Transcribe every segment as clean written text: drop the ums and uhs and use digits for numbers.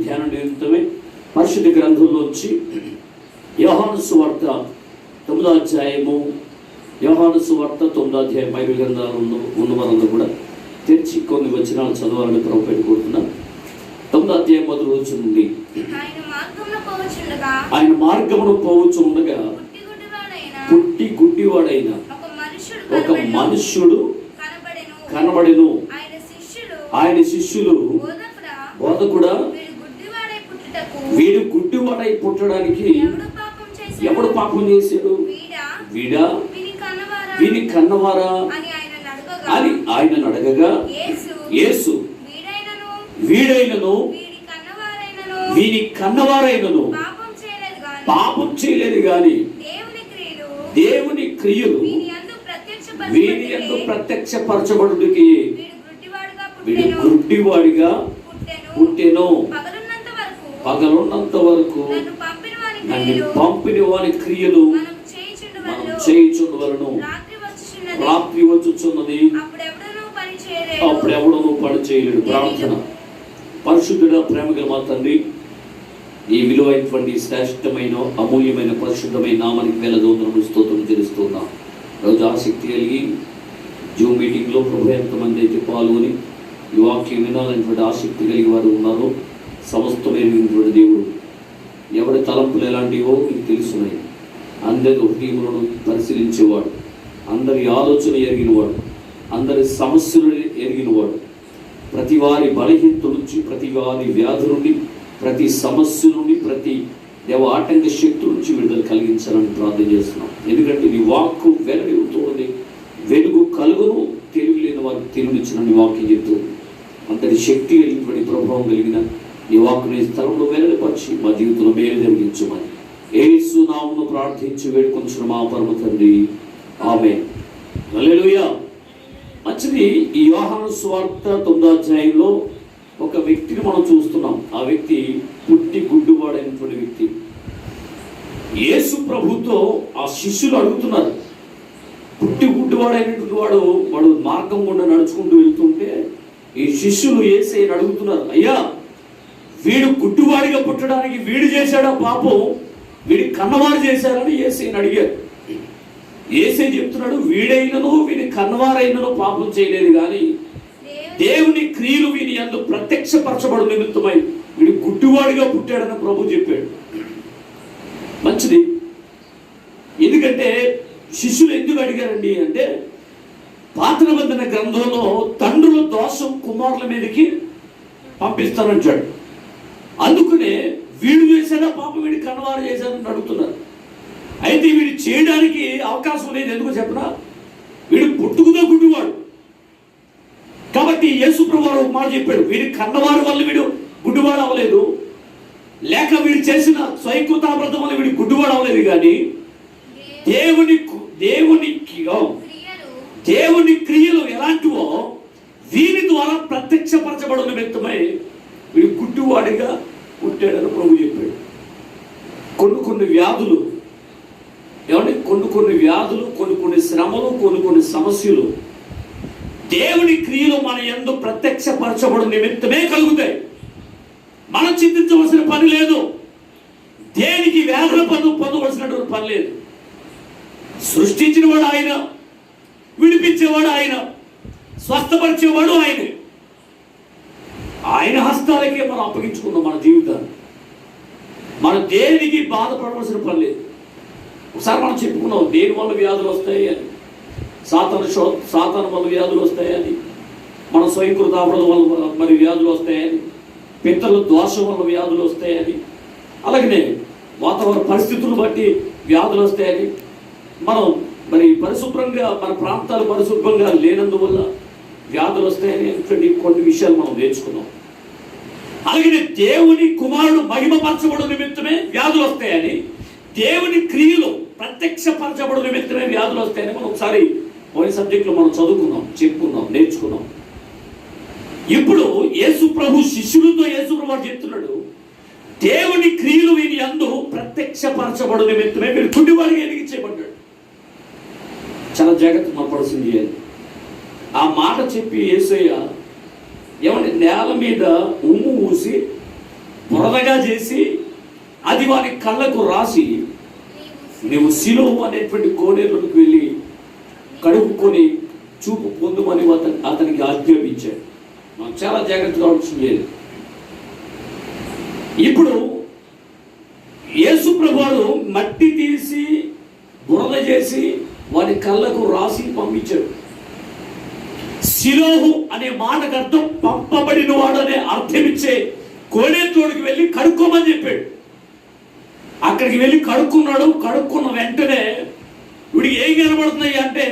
ధ్యాన నిమిత్తమే పరిశుద్ధ గ్రంథంలోంచి యోహాను సువార్త 9వ అధ్యాయము, యోహాను సువార్త 9వ అధ్యాయం బైబిల్ గ్రంథాలలో ఉన్న వారందరూ కూడా తెరిచి కొన్ని వచనాలు చదవాలని ప్రభు పెట్టుకుంటున్నాను. 9వ అధ్యాయం మొదటి రోజు నుండి ఆయన మార్గమును పోవచ్చుండగా పుట్టి గుడ్డివాడైన ఒక మనుష్యుడు కనబడెను. ఆయన శిష్యులు బోధకుడా, వీడు గుడ్డివాడై పుట్టడానికి ఎవడు పాపం చేశాడు? వీడా, వీని కన్నవారా అని ఆయన అడగగా, యేసు వీడైనను వీని కన్నవారైనను పాపం చేయలేదు గాని దేవుని క్రియలు వీని యందు ప్రత్యక్షపరచబడుటకి వీడు గుడ్డివాడిగా పుట్టెను. పగలున్నంత వరకు నన్ను పంపిన వాని క్రియలు మనం చేయుచుండవలను. రాత్రి వచ్చుచున్నది, అప్పుడెవడను పని చేయలేడు. ప్రార్థన. పరిశుద్ధుడ, ప్రేమగల మా తండ్రి, ఈ విలువైనటువంటి శ్రేష్టమైన అమూల్యమైన పరిశుద్ధమైన నామానికి వేలదోదరము స్తోత్రం తెలుస్తున్నాం. రోజు ఆసక్తి కలిగి జూమ్ మీటింగ్లో ప్రభు ఎంతమంది అయితే పాల్గొని ఈ వాక్యం వినాలనేటువంటి ఆసక్తి కలిగి వారు ఉన్నారో, సమస్తమైనటువంటి దేవుడు ఎవరి తలంపులు ఎలాంటివో మీకు తెలుసున్నాయి. అందరి హృదయములను పరిశీలించేవాడు, అందరి ఆలోచన ఎరిగినవాడు, అందరి సమస్యలు ఎరిగినవాడు, ప్రతి వారి బలహీనత నుంచి, ప్రతి వారి వ్యాధి నుండి, ప్రతి సమస్య నుండి, ప్రతి దేవ ఆటంక శక్తి నుంచి విడుదల కలిగించాలని ప్రార్థన చేస్తున్నాం. ఎందుకంటే నీ వాక్కు వెలుగుతోంది, వెలుగు కలుగును, తెలివి లేని వారికి తెలివినిచ్చిన నీ వాక్యం చెప్తుంది. అంతటి శక్తి కలిగినటువంటి ప్రభావం కలిగిన నీ వాక్కుని స్థలంలో వెల్లడిపరిచి మా జీవితంలో మేలు జరిగించమని యేసు నామమున ప్రార్థించి వేడుకొంచున్న మా పరమ తండ్రి, ఆమేన్. హల్లెలూయా. మంచిది. ఈ యోహాను సువార్త 9వ అధ్యాయంలో ఒక వ్యక్తిని మనం చూస్తున్నాం. ఆ వ్యక్తి పుట్టి గుడ్డివాడైనటువంటి వ్యక్తి. యేసు ప్రభుతో ఆ శిష్యులు అడుగుతున్నారు, పుట్టి గుడ్డివాడైనటువంటి వాడు మార్గం గుండా నడుచుకుంటూ వెళ్తుంటే ఈ శిష్యులు యేసయ్యని అడుగుతున్నారు, అయ్యా వీడు గుడ్డివాడిగా పుట్టడానికి వీడు చేశాడా పాపం, వీడి కన్నవారు చేశారని యేసయ్యని అడిగారు. యేసయ్య చెప్తున్నాడు, వీడైనను వీడి కన్నవారైనను పాపం చేయలేదు కానీ దేవుని క్రియలు వీని యందు ప్రత్యక్షపరచబడు నిమిత్తమై వీడు గుడ్డివాడిగా పుట్టాడని ప్రభు చెప్పాడు. మంచిది. ఎందుకంటే శిష్యులు ఎందుకు అడిగారండి అంటే, పాత నిబంధన గ్రంథంలో తండ్రుల దోషం కుమారుల మీదకి పంపిస్తానంటాడు. అందుకనే వీడు చేశాడా పాపం, వీడి కన్నవారు చేశాడని అడుగుతున్నారు. అయితే వీడు చేయడానికి అవకాశం లేదు. ఎందుకు చెప్పనా, వీడు పుట్టుకుతో గుడ్డివాడు. కాబట్టి యేసు ప్రభువు ఒక మాట చెప్పాడు, వీడి కన్నవారి వల్ల వీడు గుడ్డివాడు అవ్వలేదు, లేక వీడు చేసిన స్వయంకృతావ్రతం వల్ల వీడు గుడ్డివాడు అవ్వలేదు, కానీ దేవుని క్రియలు ఎలాంటివో వీని ద్వారా ప్రత్యక్షపరచబడు నిమిత్తమై వీడు గుడ్డివాడిగా పుట్టాడని ప్రభు చెప్పాడు. కొన్ని వ్యాధులు ఏమంటే కొన్ని వ్యాధులు, కొన్ని శ్రమలు, కొన్ని సమస్యలు దేవుని క్రియలు మన యందు ప్రత్యక్షపరచబడు నిమిత్తమే కలుగుతాయి. మనం చింతించవలసిన పని లేదు. దేనికి వేదన పొందవలసినటువంటి పని లేదు. సృష్టించినవాడు ఆయన, విడిపించేవాడు ఆయన, స్వస్థపరిచేవాడు ఆయనే. ఆయన హస్తాలకే మనం అప్పగించుకున్నాం మన జీవితాన్ని. మనం దేనికి బాధపడవలసిన పని లేదు. ఒకసారి మనం చెప్పుకున్నాం, దేని వల్ల వ్యాధులు వస్తాయి అని, సాతాను వల్ల వ్యాధులు వస్తాయని, మన స్వయంకృతాపడం వల్ల మరి వ్యాధులు వస్తాయని, పితరుల దోషం వల్ల వ్యాధులు వస్తాయని, అలాగనే వాతావరణ పరిస్థితులను బట్టి వ్యాధులు వస్తాయని, మనం మరి పరిశుభ్రంగా మన ప్రాంతాలు పరిశుభ్రంగా లేనందువల్ల వ్యాధులు వస్తాయని కొన్ని విషయాలు మనం నేర్చుకున్నాం. అలాగే దేవుని కుమారుడు మహిమపరచబడు నిమిత్తమే వ్యాధులు వస్తాయని, దేవుని క్రియలు ప్రత్యక్షపరచబడు నిమిత్తమే వ్యాధులు వస్తాయని మనం ఒకసారి పోయిన సబ్జెక్టులో మనం చదువుకున్నాం, చెప్పుకున్నాం, నేర్చుకున్నాం. ఇప్పుడు యేసు ప్రభు శిష్యులతో యేసు ప్రభు చెప్తున్నాడు, దేవుని క్రియలు వీని యందు ప్రత్యక్షపరచబడు నిమిత్తమే వీడు గుడ్డివాడిగా ఎదిగించబడ్డాడు. చాలా జాగ్రత్త మా పడుతుంది అని ఆ మాట చెప్పి యేసయ్య ఏమంటే నేల మీద ఉమ్ము ఊసి బురదగా చేసి అది వారి కళ్ళకు రాసి నీవు సిలువ అనేటువంటి కోనేరులోకి వెళ్ళి కడుక్కొని చూపు పొందుమని అతనికి ఆజ్ఞాపించాడు. మనం చాలా జాగ్రత్తగా ఆలోచించాలి. ఇప్పుడు యేసు ప్రభువారు మట్టి తీసి బురద చేసి వారి కళ్ళకు రాసి పంపించాడు. సిలోహు అనే మాటకు అర్థం పంపబడిన వాడు అనే అర్థం ఇచ్చే కోనేరులోకి వెళ్ళి కడుక్కోమని చెప్పాడు. అక్కడికి వెళ్ళి కడుక్కున్నాడు. కడుక్కున్న వెంటనే వీడికి ఏం కనబడుతున్నాయి అంటే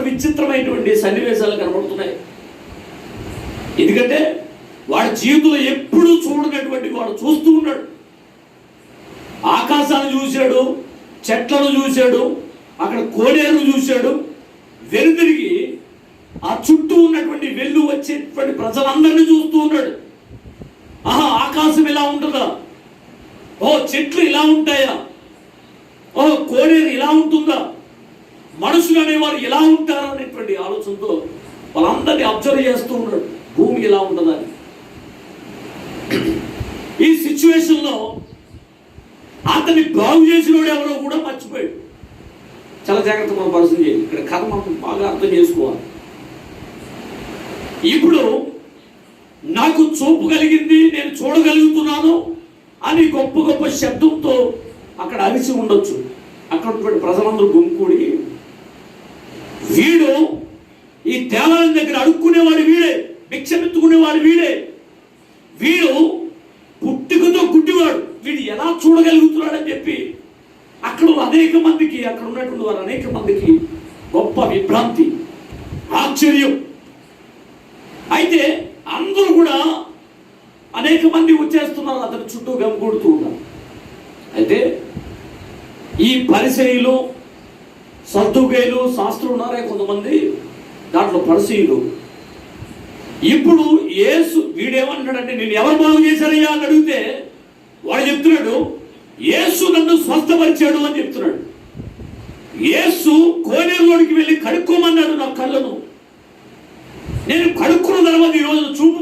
విచిత్రమైనటువంటి సన్నివేశాలు కనబడుతున్నాయి. ఎందుకంటే వాడి జీవితంలో ఎప్పుడూ చూడనటువంటి వాడు చూస్తూ ఉన్నాడు. ఆకాశాన్ని చూశాడు, చెట్లను చూశాడు, అక్కడ కోనేరును చూశాడు. వెనుదిరిగి ఆ చుట్టూ ఉన్నటువంటి వెళ్ళు వచ్చేటువంటి ప్రజలందరినీ చూస్తూ ఉన్నాడు. ఆకాశం ఇలా ఉంటుందా, ఓ చెట్లు ఇలా ఉంటాయా, ఓ కోనేరు ఇలా ఉంటుందా, మనుషులు అనేవారు ఇలా ఉంటారా అనేటువంటి ఆలోచనతో వాళ్ళందరినీ అబ్జర్వ్ చేస్తూ ఉన్నాడు. భూమి ఇలా ఉంటుందని. ఈ సిచ్యువేషన్లో అతన్ని బాగు చేసినోడు ఎవరో కూడా మర్చిపోయాడు. చాలా జాగ్రత్తగా మనం పరిస్థితి చేయాలి. ఇక్కడ కథ మనం బాగా అర్థం చేసుకోవాలి. ఇప్పుడు నాకు చూపు కలిగింది, నేను చూడగలుగుతున్నాను అని గొప్ప గొప్ప శబ్దంతో అక్కడ అరిచి ఉండొచ్చు. అక్కడ ఉన్నటువంటి ప్రజలందరూ గుంపుకూడి వీడు ఈ దేవాలయం దగ్గర అడుక్కునేవాడు వీడే, భిక్షమెత్తుకునేవాడు వీడే, వీడు పుట్టుకతో గుడ్డివాడు, వీడు ఎలా చూడగలుగుతున్నాడని చెప్పి అక్కడ అనేక మందికి, అక్కడ ఉన్నటువంటి వారు అనేక మందికి గొప్ప విభ్రాంతి, ఆశ్చర్యం. అయితే అందరూ కూడా అనేక మంది వచ్చేస్తున్నారు, అతని చుట్టూ గంపూడుతూ ఉన్నారు. అయితే ఈ పరిసయ్యులు, సద్దుకయ్యులు, శాస్త్రులు ఉన్నారే కొంతమంది, దాంట్లో పరిసయ్యులు. ఇప్పుడు యేసు వీడేమంటాడంటే, నేను ఎవరు బాగు చేశారయ్యా అని అడిగితే వాడు చెప్తున్నాడు, యేసు నన్ను స్వస్థపరిచాడు అని చెప్తున్నాడు. యేసు కోనేరులోనికి వెళ్ళి కడుక్కోమన్నాడు నా కళ్ళను. నేను కడుక్కున్న తర్వాత ఈరోజు చూపు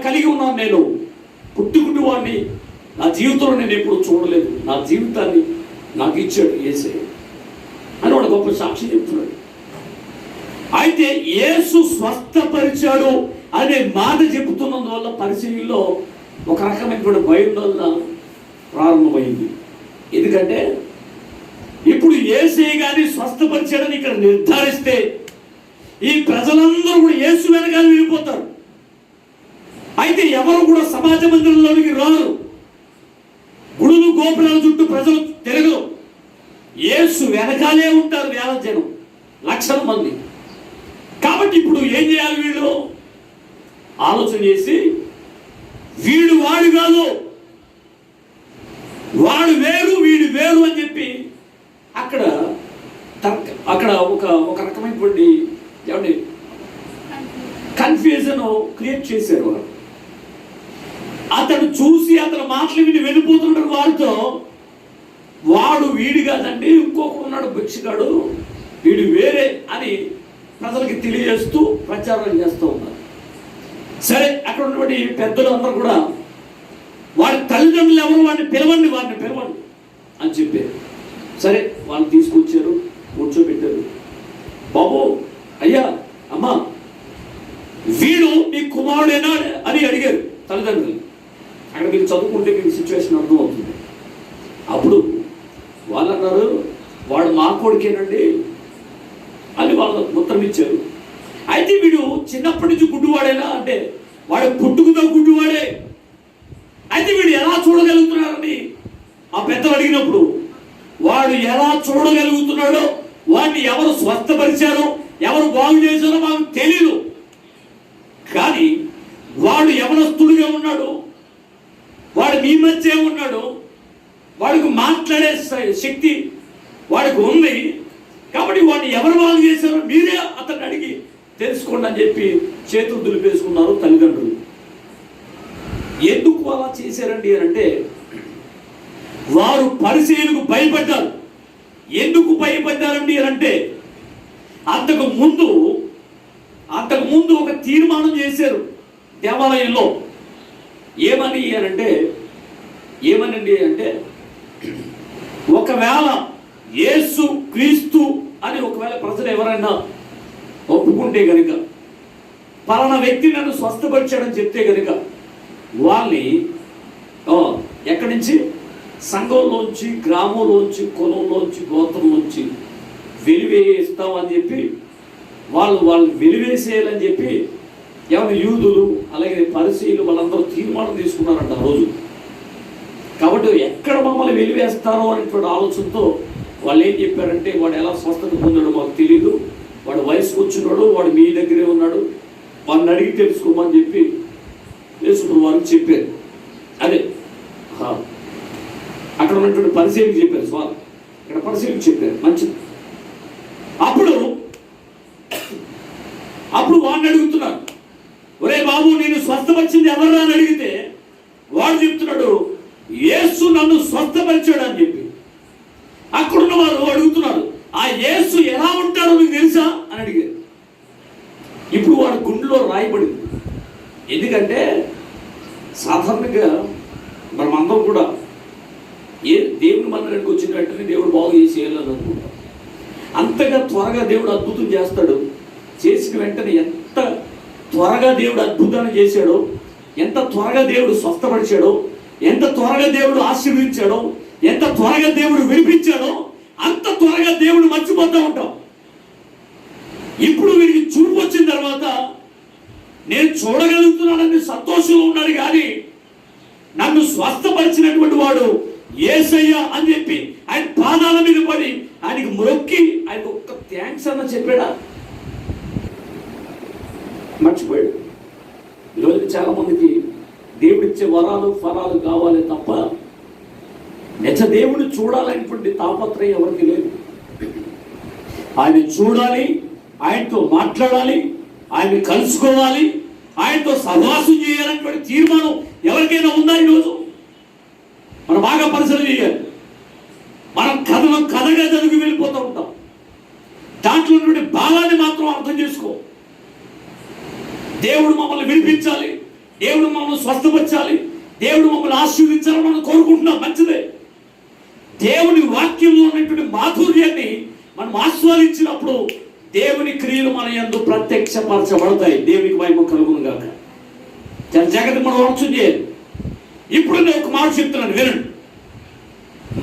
కలిగి ఉన్నాను. నేను పుట్టుకుని వాడిని నా జీవితంలో నేను ఎప్పుడు చూడలేదు, నా జీవితాన్ని నాకు ఇచ్చాడు యేసే అని వాడు గొప్ప సాక్షి చెప్తున్నాడు. అయితే యేసు స్వస్థపరిచాడు అనే మాట చెబుతున్నందువల్ల పరిచయంలో ఒక రకమైనటువంటి భయాందోళన ప్రారంభమైంది. ఎందుకంటే ఇప్పుడు యేసే గాని స్వస్థపరిచాడని ఇక్కడ నిర్ధారిస్తే ఈ ప్రజలందరూ కూడా యేసు వెనకాల వెళ్ళిపోతారు. అయితే ఎవరు కూడా సమాజ మందిరంలోనికి రారు, గుడులు గోపురాల చుట్టూ ప్రజలు తిరగరు, యేసు వెనకాలే ఉంటారు వేల జనం, లక్షల మంది. కాబట్టి ఇప్పుడు ఏం చేయాలి? వీళ్ళు ఆలోచన చేసి వీడు వాడు కాదు, వాడు వేరు వీడు వేరు అని చెప్పి అక్కడ ఒక రకమైనటువంటి ఏమండి కన్ఫ్యూజన్ క్రియేట్ చేశారు వారు. అతను చూసి అతను మాటలు విని వెళ్ళిపోతున్నాడు వాడితో. వాడు వీడు కాదండి, ఇంకొక ఉన్నాడు భిక్షగాడు, వీడు వేరే అని ప్రజలకి తెలియజేస్తూ ప్రచారం చేస్తూ ఉన్నారు. సరే, అక్కడ ఉన్నటువంటి పెద్దలు అందరూ కూడా వాడి తల్లిదండ్రులు ఎవరు, వాడిని పిలవండి అని చెప్పారు. సరే, వాళ్ళు తీసుకొచ్చారు, కూర్చోబెట్టారు. బాబు, అయ్యా, అమ్మా, వీడు నీ కుమారుడేనా అని అడిగారు తల్లిదండ్రులు. అక్కడ మీరు చదువుకుంటే మీకు సిచ్యువేషన్ అర్థమవుతుంది. అప్పుడు వాళ్ళు అన్నారు, వాడు మా కొడుకేనండి అని వాళ్ళు ఉత్తరం ఇచ్చారు. అయితే వీడు చిన్నప్పటి నుంచి గుడ్డివాడేనా అంటే వాడు పుట్టుకతో గుడ్డివాడే. అయితే వీడు ఎలా చూడగలుగుతున్నాడని ఆ పెద్దలు అడిగినప్పుడు వాడు ఎలా చూడగలుగుతున్నాడో, వాడిని ఎవరు స్వస్థపరిచారో, ఎవరు బాగు చేశారో మాకు తెలియదు. కానీ వాడు యవనస్తుడిగా ఉన్నాడు, వాడు మీ మధ్య ఉన్నాడు, వాడికి మాట్లాడే శక్తి వాడికి ఉంది. కాబట్టి వాడిని ఎవరు బాగు చేశారో మీరే అతన్ని అడిగి తెలుసుకోండి అని చెప్పి చేతులు దులిపేసుకున్నారు తల్లిదండ్రులు. ఎందుకు అలా చేశారండి అని అంటే, వారు పరిచర్యలకు భయపడ్డారు. ఎందుకు భయపడ్డారండి అని అంటే, అంతకు ముందు ఒక తీర్మానం చేశారు దేవాలయంలో. ఏమని అనంటే, ఏమనండి అంటే, ఒకవేళ యేసు క్రీస్తు అని ఒకవేళ ప్రజలు ఎవరైనా ఒప్పుకుంటే గనుక, పలానా వ్యక్తి నన్ను స్వస్థపరిచాడని చెప్తే గనుక, వాళ్ళని ఎక్కడి నుంచి, సంఘంలోంచి, గ్రామంలోంచి, కులంలోంచి, గోత్రంలోంచి వెలివేస్తామని చెప్పి వాళ్ళు వెలివేసేయాలని చెప్పి ఎవరి యూదులు అలాగే పరిసయ్యులు వాళ్ళందరూ తీర్మానం తీసుకున్నారంట ఆ రోజు. కాబట్టి ఎక్కడ మమ్మల్ని వెలివేస్తారో అనేటువంటి ఆలోచనతో వాళ్ళు ఏం చెప్పారంటే, వాడు ఎలా స్వస్థత పొందాడో మాకు తెలియదు, వాడు వయసుకు వచ్చినాడు, వాడు మీ దగ్గరే ఉన్నాడు, వాడిని అడిగి తెలుసుకోమని చెప్పి యేసు వారికి చెప్పారు. అదే అక్కడ ఉన్నటువంటి పరిశీలికి చెప్పారు స్వామి, ఇక్కడ పరిశీలికి చెప్పారు. మంచిది. అప్పుడు వాడిని అడుగుతున్నాడు, ఒరే బాబు నేను స్వస్థపరిచింది ఎవరా అని అడిగితే వాడు చెప్తున్నాడు, యేసు నన్ను స్వస్థపరిచాడు అని చెప్పి. అక్కడున్న వారు అడుగుతున్నారు, ఆ యేసు ఎలా ఉంటాడో మీకు తెలుసా అని అడిగారు. ఇప్పుడు వాడి గుండెలో రాయబడింది. ఎందుకంటే సాధారణంగా మనమందరం కూడా దేవుని మందిరానికి వచ్చిన వెంటనే దేవుడు బాగు చేసేయాలని అనుకుంటాం. అంతగా త్వరగా దేవుడు అద్భుతం చేస్తాడు. చేసిన వెంటనే ఎంత త్వరగా దేవుడు అద్భుతాన్ని చేశాడో, ఎంత త్వరగా దేవుడు స్వస్థపరిచాడో, ఎంత త్వరగా దేవుడు ఆశీర్వదించాడో, ఎంత త్వరగా దేవుడు విడిపించాడో అంత త్వరగా దేవుడు మర్చిపోతూ ఉంటాం. ఇప్పుడు వీడికి చూపు వచ్చిన తర్వాత నేను చూడగలుగుతున్నానని సంతోషంలో ఉన్నాడు, కానీ నన్ను స్వస్థపరిచినటువంటి వాడు యేసయ్య అని చెప్పి ఆయన పాదాల మీద పడి ఆయనకి మొక్కి ఆయన ఒక్క థ్యాంక్స్ అన్న చెప్పాడా? మర్చిపోయాడు. ఈరోజు చాలా మందికి దేవుడిచ్చే వరాలు ఫలాలు కావాలి తప్ప నిజ దేవుడిని చూడాలనేటువంటి తాపత్రయం ఎవరికి లేదు. ఆయన చూడాలి, ఆయనతో మాట్లాడాలి, ఆయన్ని కలుసుకోవాలి, ఆయనతో సహవాసం చేయాలనేటువంటి తీర్మానం ఎవరికైనా ఉందా? ఈరోజు మనం బాగా పరిశీలన చేయాలి. మనం కథగా జరిగి వెళ్ళిపోతూ ఉంటాం. దాంట్లో ఉన్నటువంటి భావాన్ని మాత్రం అర్థం చేసుకో. దేవుడు మమ్మల్ని విడిపించాలి, దేవుడు మమ్మల్ని స్వస్థపరచాలి, దేవుడు మమ్మల్ని ఆశీర్వదించాలని మనం కోరుకుంటున్నాం. మంచిదే. దేవుని వాక్యంలో ఉన్నటువంటి మాధుర్యాన్ని మనం ఆస్వాదించినప్పుడు దేవుని క్రియలు మన యందు ప్రత్యక్షపరచబడతాయి. దేవునికి మహిమ కలుగును గాక. జగతి మనం ఆలోచన చేయాలి. ఇప్పుడు నేను ఒక మాట చెప్తున్నాను, వినండి.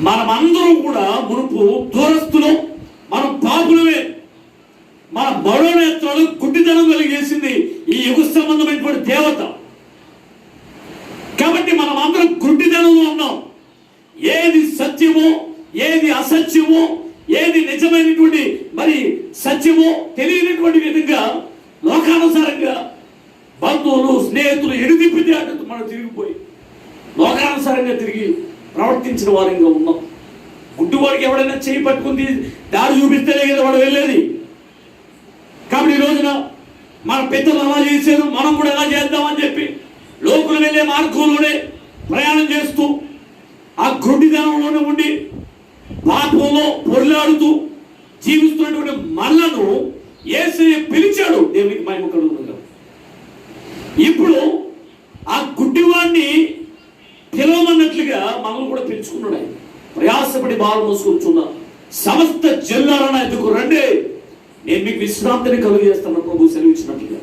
మనమందరం కూడా మునుపు దూరస్తులు, మనం పాపులమే. మన మనోనేత్రాలు గుడ్డితనం కలిగేసింది ఈ యుగ సంబంధమైనటువంటి దేవత. కాబట్టి మనం అందరం గుడ్డితనంలో ఉన్నాం. ఏది సత్యమో, ఏది అసత్యమో, ఏది నిజమైనటువంటి మరి సత్యమో తెలియనటువంటి విధంగా లోకానుసారంగా బంధువులు స్నేహితులు ఎడిదిప్పితే అటు మనం తిరిగిపోయి లోకానుసారంగా తిరిగి ప్రవర్తించిన వారంగా ఉన్నాం. గుడ్డివాడికి ఎవడైనా చేయి పట్టుకుంది దారి చూపిస్తేనే కదా వాడు వెళ్ళేది. కాబట్టి ఈ రోజున మన పెద్దలు అలా చేశారు, మనం కూడా ఎలా చేద్దామని చెప్పి లోకులు వెళ్ళే మార్గంలోనే ప్రయాణం చేస్తూ ఆ గుడ్డిదనంలోనే ఉండి పాపంలో పొర్లాడుతూ జీవిస్తున్నటువంటి మనలను యేసయ్య పిలిచాడు. దేవునికి మహిమ కలుగును. ఇప్పుడు ఆ గుడ్డివాడిని పిలవమన్నట్లుగా మనల్ని కూడా పిలుచుకున్నాడు. ఆయన ప్రయాసపడి బాగా మోసుకొచ్చున్న సమస్త జనులారా ఎదుగు రండి, నేను మీకు విశ్రాంతిని కలుగజేస్తాను ప్రభు సెలవిచ్చినట్లుగా.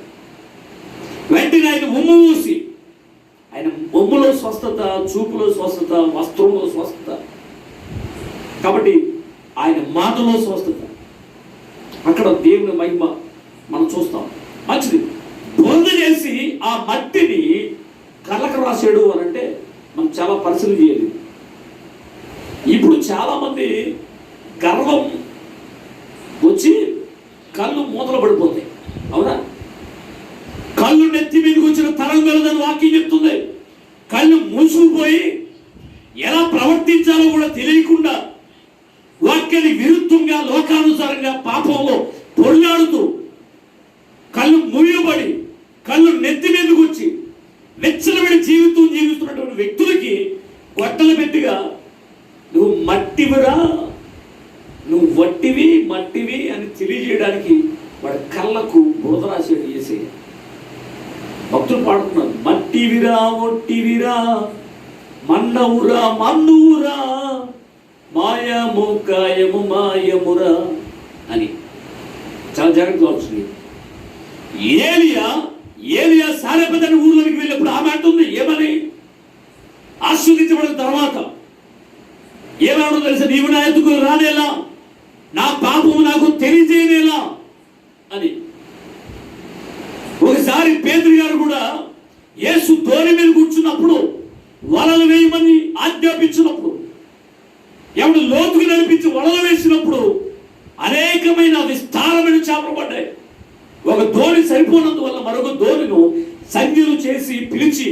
వెంటనే ఆయన ఉమ్ము మూసి, ఆయన ఒమ్ములో స్వస్థత, చూపులో స్వస్థత, వస్త్రంలో స్వస్థత, కాబట్టి ఆయన మాటలో స్వస్థత. అక్కడ దేవుని మహిమ మనం చూస్తాం. మంచిది. బొంద చేసి ఆ మట్టిని కళ్ళకు రాసాడు అని అంటే మనం చాలా పరిశీలన చేయాలి. ఇప్పుడు చాలా మంది గర్వం వచ్చి కళ్ళు మూతలు పడిపోతాయి. అవునా? కళ్ళు నెత్తి మీదకి వచ్చిన తరం కలదని వాక్యం చెప్తుంది. కళ్ళు మూసుకుపోయి ఎలా ప్రవర్తించాలో కూడా తెలియకుండా వాక్యానికి విరుద్ధంగా లోకానుసారంగా పాపంలో పొర్లాడుతూ కళ్ళు ముయ్యబడి కళ్ళు నెత్తి మీదకి వచ్చి వెచ్చలబడి జీవితం జీవిస్తున్నటువంటి వ్యక్తులకి గొట్టలు పెట్టిగా నువ్వు మట్టివిరా, నువ్వు వట్టివి మట్టివి అని తెలియజేయడానికి వాడి కళ్ళకు బురద రాసేది యేసయ్య. భక్తులు పాడుతున్నారు, మట్టివిరా ఒట్టివిరా మన్నవురా మన్నువురా మాయము కాయము మాయమురా అని చాలా జాగ్రత్తగా వచ్చింది. ఏలియా సారెపదని ఊర్లోకి వెళ్ళినప్పుడు ఆమె అంటుంది ఏమని, ఆస్వాదించబడిన తర్వాత ఏమన్నా తెలుసా, నీవు నా ఎదుగు రానేలా, నా పాపము నాకు తెలియజేయనేలా అని. ఒకసారి పేతురు గారు కూడా యేసు దోణి మీద కూర్చున్నప్పుడు వలలు వేయమని ఆజ్ఞాపించినప్పుడు, ఎవడు లోతుకు నడిపించి వలలు వేసినప్పుడు అనేకమైన విస్తారమైన చేపలు పడ్డాయి. ఒక దోణి సరిపోనందువల్ల మరొక దోణిను సంఖ్యలు చేసి పిలిచి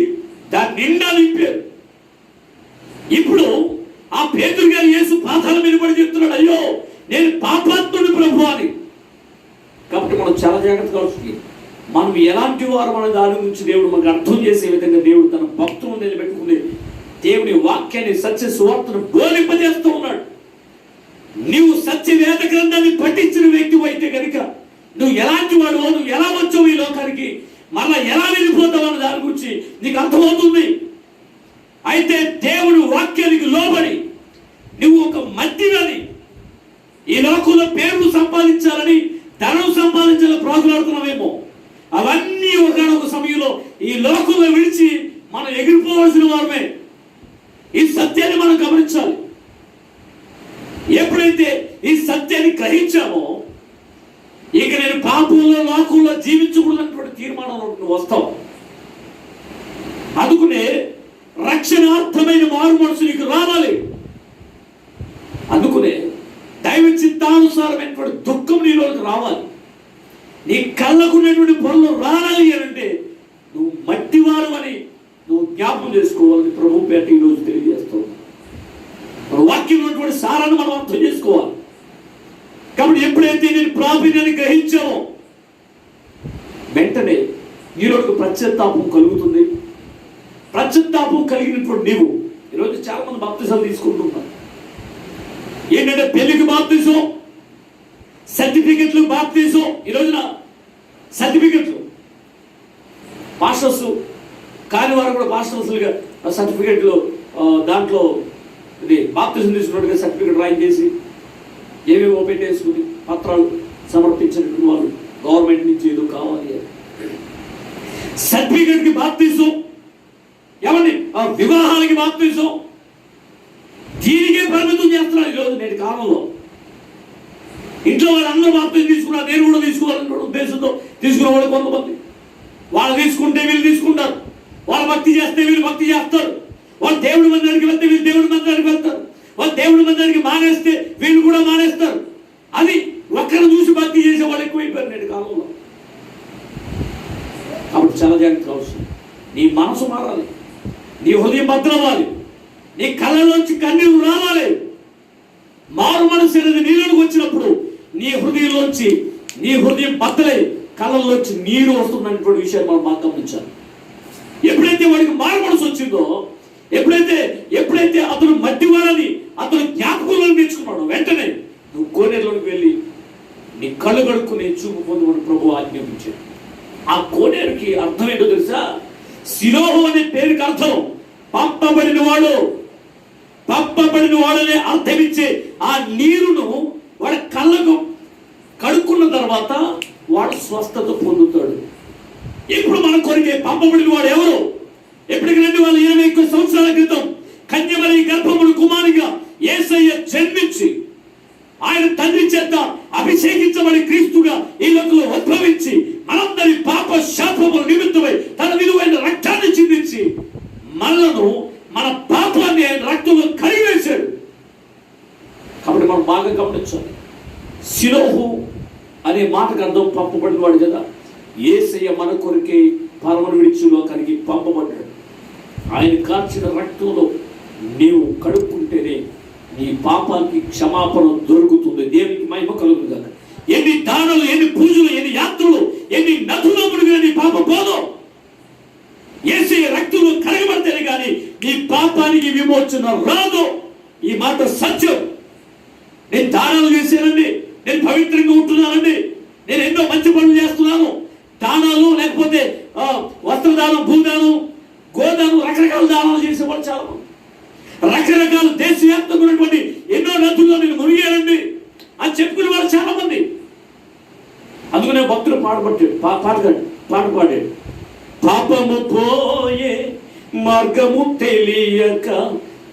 దాన్ని నిండా నింపారు. ఇప్పుడు ఆ పేతురు గారు యేసు పాదాల మీద పడి చెప్తున్నాడు, అయ్యో నేను పాపాత్ముడు ప్రభు అని. కాబట్టి మనం చాలా జాగ్రత్తగా వస్తుంది. మనం ఎలాంటి వారు మన దాని గురించి దేవుడు మనకు అర్థం చేసే విధంగా దేవుడు తన భక్తులను నిలబెట్టుకుని దేవుని వాక్యాన్ని సత్య సువార్తను బోధింపజేస్తూ ఉన్నాడు. నీవు సత్య వేద గ్రంథాన్ని పఠించిన వ్యక్తి అయితే కనుక నువ్వు ఎలాంటి వాడు, నువ్వు ఎలా వచ్చావు ఈ లోకానికి, మళ్ళా ఎలా వెళ్ళిపోతావు అన్న దాని గురించి నీకు అర్థమవుతుంది. అయితే దేవుని వాక్యానికి లోబడి నువ్వు ఒక మధ్యవాది, ఈ లోకంలో పేరు సంపాదించాలని ధనం సంపాదించాలని ప్రాకులాడుతున్నావేమో, అవన్నీ ఒకనొక సమయంలో ఈ లోకంలో విడిచి మనం ఎగిరిపోవాల్సిన వారమే. ఈ సత్యాన్ని మనం గమనించాలి. ఎప్పుడైతే ఈ సత్యాన్ని గ్రహించామో ఇక నేను పాపంలో లోకంలో జీవించకూడదన్నటువంటి తీర్మానంలో నువ్వు వస్తావు. అందుకునే రక్షణార్థమైన మారు మనసు నీకు రావాలి. అందుకునే దైవ చిత్తానుసారమైనటువంటి దుఃఖం నీలోకి రావాలి. నీ కళ్ళకున్నటువంటి పొరలు రావాలి అంటే నువ్వు మట్టివారు అని నువ్వు జ్ఞాపకం చేసుకోవాలని ప్రభు పేట ఈరోజు తెలియజేస్తావు. మన వాక్యం ఉన్నటువంటి సారాన్ని మనం అర్థం చేసుకోవాలి. కాబట్టి ఎప్పుడైతే నేను ప్రాపీణ్యాన్ని గ్రహించామో వెంటనే నీలోకి పశ్చాత్తాపం కలుగుతుంది. పశ్చాత్తాపం కలిగినటువంటి నీవు ఈరోజు చాలా మంది బాప్తిసాలు తీసుకుంటున్నారు. ఏంటంటే పెళ్లికి బాప్తిసం, సర్టిఫికెట్లు బాప్తిసం. ఈ రోజున సర్టిఫికెట్లు మాస్టర్స్ కాని వారు కూడా మాస్టర్స్లుగా సర్టిఫికెట్లు దాంట్లో ఇది బాప్తిసం తీసుకున్నట్టుగా సర్టిఫికెట్ రాయి చేసి ఏవేవో పెట్టేసుకుని పత్రాలు సమర్పించినటువంటి వాళ్ళు గవర్నమెంట్ నుంచి ఏదో కావాలి సర్టిఫికెట్కి బాప్తిసం, ఏమండి వివాహాలకి బాప్తిసం, దీనికే పరిమితం చేస్తున్నారు ఈరోజు నేటి కాలంలో. ఇంట్లో వాళ్ళు అందరూ బాప్తిసం తీసుకున్నారు, నేను కూడా తీసుకోవాలనే ఉద్దేశంతో తీసుకున్న వాళ్ళు కొంతమంది. వాళ్ళు తీసుకుంటే వీళ్ళు తీసుకుంటారు, వాళ్ళు భక్తి చేస్తే వీళ్ళు భక్తి చేస్తారు, వాళ్ళు దేవుడి మందిరానికి వెళ్తే వీళ్ళు దేవుడి మందిరానికి వెళ్తారు, వాళ్ళు దేవుడి మందిరానికి మానేస్తే వీళ్ళు కూడా మానేస్తారు. అది ఒక్కరు చూసి భక్తి చేసే వాళ్ళు ఎక్కువైపోయారు నేటి కాలంలో. కాబట్టి చాలా జాగ్రత్తగా అవసరం. నీ మనసు మారాలి, నీ హృదయం భద్రవ్వాలి, నీ కళ్ళలోంచి కన్నీరు రావాలి. మారు మనసు అనేది నీళ్ళకి వచ్చినప్పుడు నీ హృదయం బద్దలై కళ్ళలోంచి నీరు వస్తున్నటువంటి విషయాన్ని మనం బాగా గమనించాలి. ఎప్పుడైతే వాడికి మారు మనసు వచ్చిందో, ఎప్పుడైతే అతను మట్టివాడని అతను జ్ఞాపకంలో నేర్చుకున్నాడు, వెంటనే నువ్వు కోనేరులోకి వెళ్ళి నీ కళ్ళు కడుక్కుని చూపు పొందమని ప్రభు ఆజ్ఞాపించాడు. ఆ కోనేరుకి అర్థం ఏంటో తెలుసా? సిలోహు అనే పేరుకి అర్థం పంపబడిన వాడనే అర్థమిచ్చే ఆ నీరును వాడి కళ్ళకు కడుక్కున్న తర్వాత వాడు స్వస్థత పొందుతాడు. ఇప్పుడు మన కొరికే పంపబడిన వాడు ఎవరు? ఎప్పటికి 2021 సంవత్సరాల క్రితం కన్యమరి గర్భముడు కుమారునిగా యేసయ్య జన్మించి ఆయన తండ్రి చేత అభిషేకించబడి క్రీస్తుగా ఈ లోకంలో ఉద్భవించి మనందరి పాప శాపముల నిమిత్తమై తన విలువైన రక్తాన్ని చిందించి మనలను మన పాపాన్ని ఆయన రక్తంలో కడిగివేశాడు. కాబట్టి మనం బాగా గమనించాలి. సిలోహు అనే మాటకు అర్థం పంపబడిన వాడు కదా. యేసయ్య మన కొరికే పరమను విడిచి లోకానికి పంపబడ్డాడు. ఆయన కార్చిన రక్తంలో నీవు కడుక్కుంటేనే నీ పాపానికి క్షమాపణ దొరుకుతుంది. దేవునికి మహిమ కలుగుతుంది కదా. ఎన్ని దానాలు, ఎన్ని పూజలు, ఎన్ని యాత్రలు, ఎన్ని నదులు మునిగిన నీ పాప పోదు. యేసయ్య రక్తంలో కరగబడితేనే కానీ నీ పాపానికి విమోచన రాదు. ఈ మాట సత్యం. నేను దానాలు చేశానండి, నేను పవిత్రంగా ఉంటున్నానండి, నేను ఎన్నో మంచి పనులు చేస్తున్నాను, దానాలు లేకపోతే వస్త్రదానం, భూదానం, గోదానం, రకరకాల దానాలు చేసేవాళ్ళు చాలా మంది. చెప్పుకునే వాళ్ళు చాలా మంది. అందుకనే భక్తులు పాట పాడాడు. పాపము పోయే మార్గము తెలియక